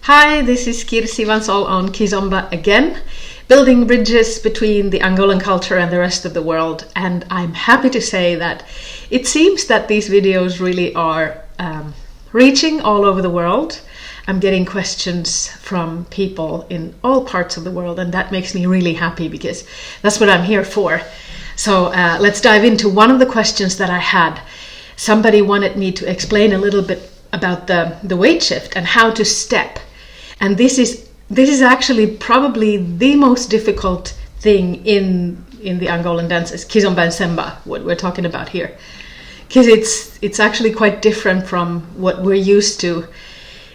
Hi, this is Kirsi on Kizomba again, building bridges between the Angolan culture and the rest of the world. And I'm happy to say that it seems that these videos really are reaching all over the world. I'm getting questions from people in all parts of the world, and that makes me really happy because that's what I'm here for. So let's dive into one of the questions that I had. Somebody wanted me to explain a little bit about the weight shift and how to step. And this is actually probably the most difficult thing in the Angolan dances, kizomba and semba, what we're talking about here. Because it's actually quite different from what we're used to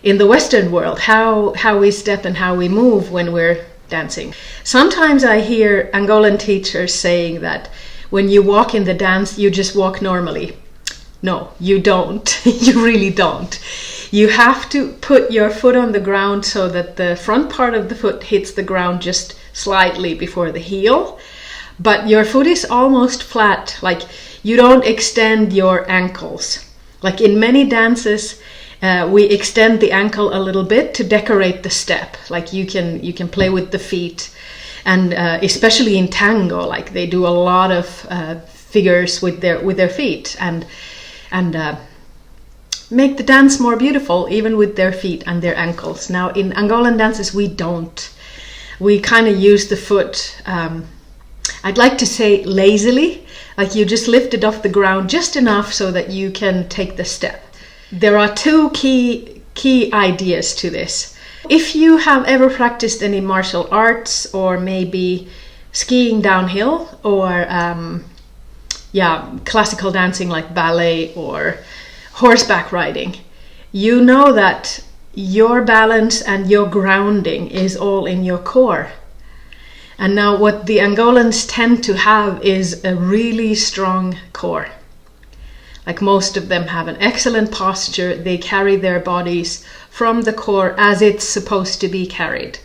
in the Western world, how we step and how we move when we're dancing. Sometimes I hear Angolan teachers saying that when you walk in the dance, you just walk normally. No, you don't. You really don't. You have to put your foot on the ground so that the front part of the foot hits the ground just slightly before the heel. But your foot is almost flat, like you don't extend your ankles. Like in many dances, we extend the ankle a little bit to decorate the step. Like you can play with the feet. And especially in tango, like they do a lot of figures with their feet and make the dance more beautiful, even with their feet and their ankles. Now, in Angolan dances, we don't. We kind of use the foot, I'd like to say lazily, like you just lift it off the ground just enough so that you can take the step. There are two key ideas to this. If you have ever practiced any martial arts or maybe skiing downhill or classical dancing like ballet or horseback riding, you know that your balance and your grounding is all in your core. And now what the Angolans tend to have is a really strong core. Like most of them have an excellent posture. They carry their bodies from the core as it's supposed to be carried.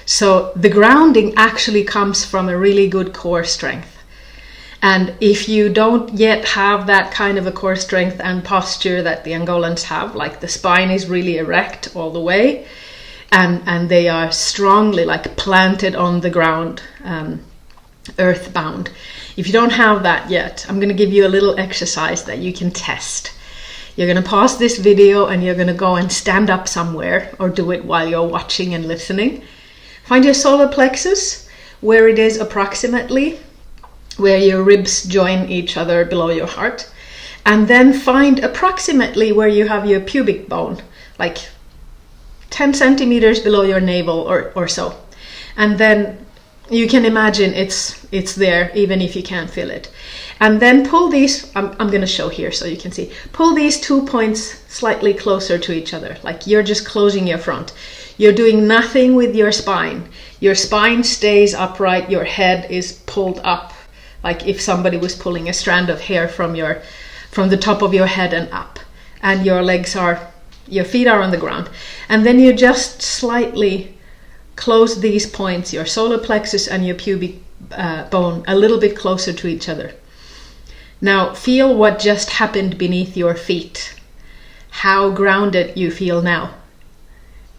So the grounding actually comes from a really good core strength. And if you don't yet have that kind of a core strength and posture that the Angolans have, like the spine is really erect all the way, and they are strongly like planted on the ground, earthbound. If you don't have that yet, I'm going to give you a little exercise that you can test. You're going to pause this video and you're going to go and stand up somewhere or do it while you're watching and listening. Find your solar plexus, where it is approximately, where your ribs join each other below your heart, and then find approximately where you have your pubic bone, like 10 centimeters below your navel or so. And then you can imagine it's there even if you can't feel it. And then pull these, I'm going to show here so you can see, pull these 2 points slightly closer to each other, like you're just closing your front. You're doing nothing with your spine. Your spine stays upright, your head is pulled up, like if somebody was pulling a strand of hair from the top of your head and up, and your feet are on the ground. And then you just slightly close these points, your solar plexus and your pubic bone, a little bit closer to each other. Now feel what just happened beneath your feet, how grounded you feel now.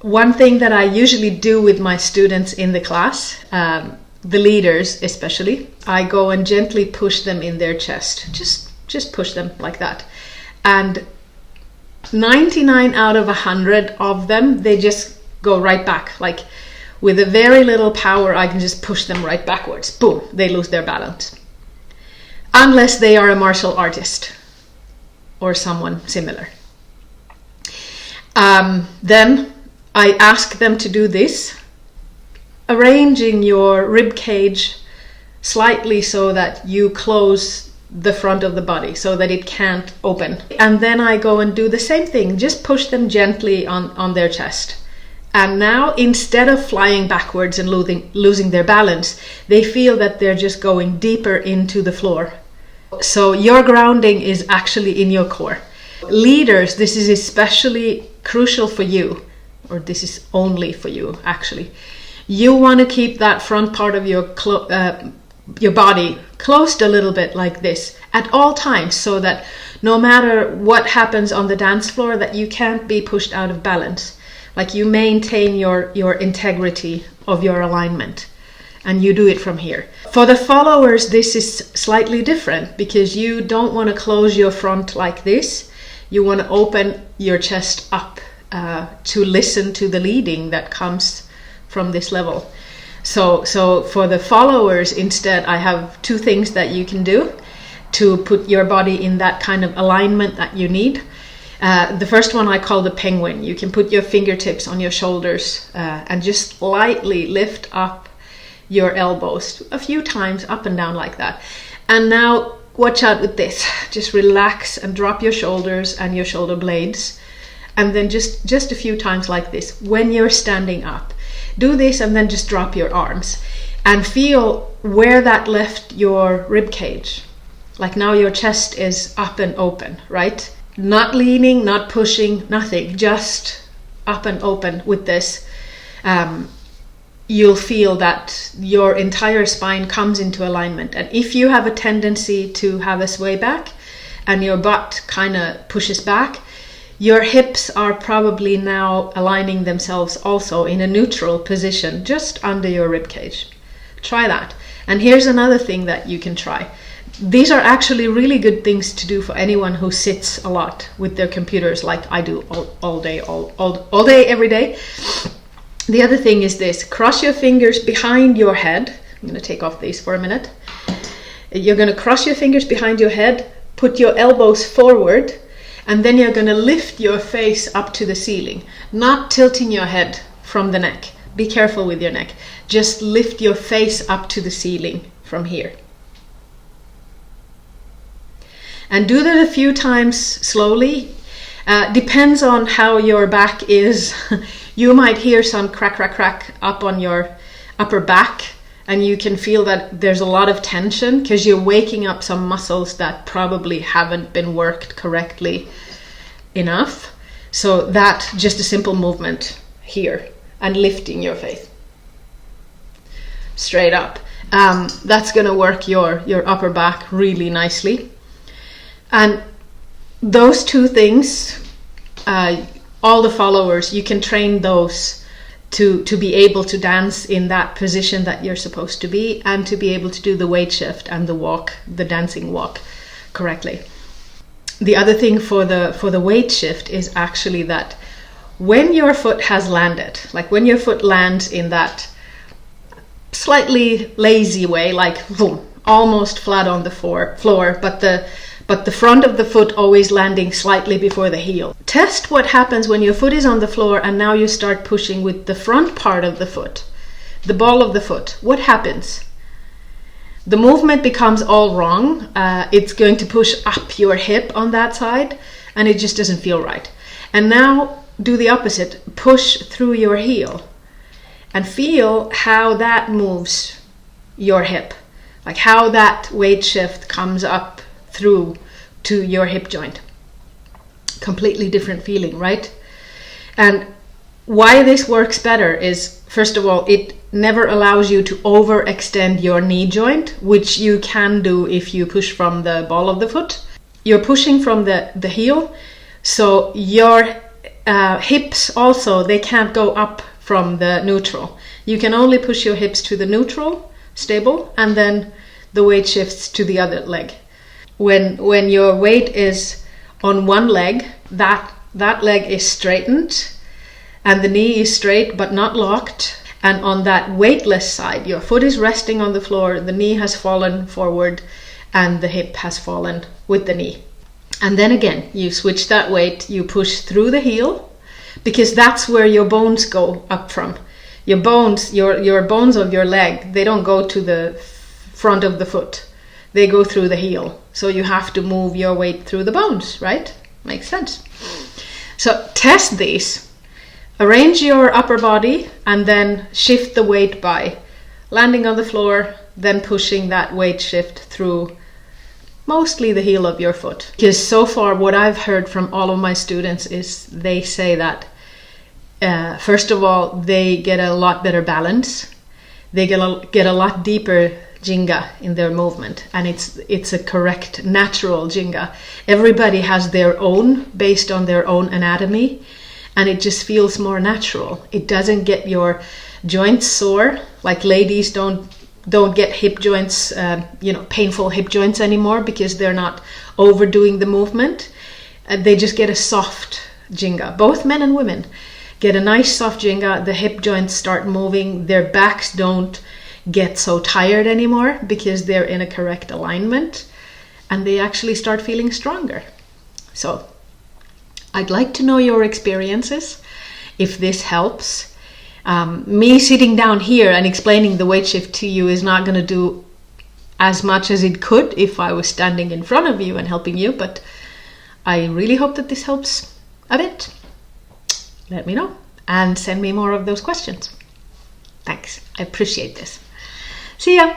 One thing that I usually do with my students in the class, the leaders especially, I go and gently push them in their chest. Just push them like that. And 99 out of 100 of them, they just go right back. Like with a very little power, I can just push them right backwards. Boom, they lose their balance. Unless they are a martial artist or someone similar. Then I ask them to do this, arranging your rib cage slightly so that you close the front of the body so that it can't open. And then I go and do the same thing, just push them gently on their chest. And now instead of flying backwards and losing their balance, they feel that they're just going deeper into the floor. So your grounding is actually in your core. Leaders, this is especially crucial for you, or this is only for you actually. You want to keep that front part of your body closed a little bit like this at all times, so that no matter what happens on the dance floor, that you can't be pushed out of balance. Like you maintain your integrity of your alignment, and you do it from here. For the followers, this is slightly different because you don't want to close your front like this. You want to open your chest up to listen to the leading that comes from this level. So for the followers, instead, I have two things that you can do to put your body in that kind of alignment that you need. The first one I call the penguin. You can put your fingertips on your shoulders and just lightly lift up your elbows a few times, up and down like that. And now watch out with this. Just relax and drop your shoulders and your shoulder blades. And then just a few times like this when you're standing up. Do this and then just drop your arms and feel where that left your rib cage. Like now your chest is up and open, right? Not leaning, not pushing, nothing, just up and open with this. You'll feel that your entire spine comes into alignment. And if you have a tendency to have a sway back and your butt kind of pushes back, your hips are probably now aligning themselves also in a neutral position just under your rib cage. Try that. And here's another thing that you can try. These are actually really good things to do for anyone who sits a lot with their computers like I do all day, every day. The other thing is this. Cross your fingers behind your head. I'm going to take off these for a minute. You're going to cross your fingers behind your head, put your elbows forward, and then you're going to lift your face up to the ceiling, not tilting your head from the neck. Be careful with your neck. Just lift your face up to the ceiling from here. And do that a few times slowly. Depends on how your back is. You might hear some crack, crack, crack up on your upper back, and you can feel that there's a lot of tension because you're waking up some muscles that probably haven't been worked correctly enough. So that, just a simple movement here and lifting your face straight up. That's going to work your upper back really nicely. And those two things, all the followers, you can train those to be able to dance in that position that you're supposed to be, and to be able to do the weight shift and the walk, the dancing walk correctly. The other thing for the weight shift is actually that when your foot has landed, like when your foot lands in that slightly lazy way, like boom, almost flat on the floor, but the front of the foot always landing slightly before the heel. Test what happens when your foot is on the floor and now you start pushing with the front part of the foot, the ball of the foot. What happens? The movement becomes all wrong. It's going to push up your hip on that side and it just doesn't feel right. And now do the opposite. Push through your heel and feel how that moves your hip. Like how that weight shift comes up through to your hip joint. Completely different feeling, right? And why this works better is, first of all, it never allows you to overextend your knee joint, which you can do if you push from the ball of the foot. You're pushing from the heel, so your hips also, they can't go up from the neutral. You can only push your hips to the neutral, stable, and then the weight shifts to the other leg. When your weight is on one leg, that leg is straightened and the knee is straight but not locked. And on that weightless side, your foot is resting on the floor, the knee has fallen forward and the hip has fallen with the knee. And then again, you switch that weight, you push through the heel, because that's where your bones go up from. Your bones, your bones of your leg, they don't go to the front of the foot. They go through the heel. So you have to move your weight through the bones, right? Makes sense. So test these. Arrange your upper body and then shift the weight by landing on the floor, then pushing that weight shift through mostly the heel of your foot. Because so far what I've heard from all of my students is they say that first of all, they get a lot better balance. They get a lot deeper jinga in their movement, and it's a correct natural jinga. Everybody has their own based on their own anatomy, and it just feels more natural. It doesn't get your joints sore. Like ladies don't get hip joints, painful hip joints anymore because they're not overdoing the movement. They just get a soft jinga. Both men and women get a nice soft jinga. The hip joints start moving. Their backs don't get so tired anymore because they're in a correct alignment, and they actually start feeling stronger. So I'd like to know your experiences, if this helps. Me sitting down here and explaining the weight shift to you is not going to do as much as it could if I was standing in front of you and helping you, but I really hope that this helps a bit. Let me know and send me more of those questions. Thanks. I appreciate this. See ya.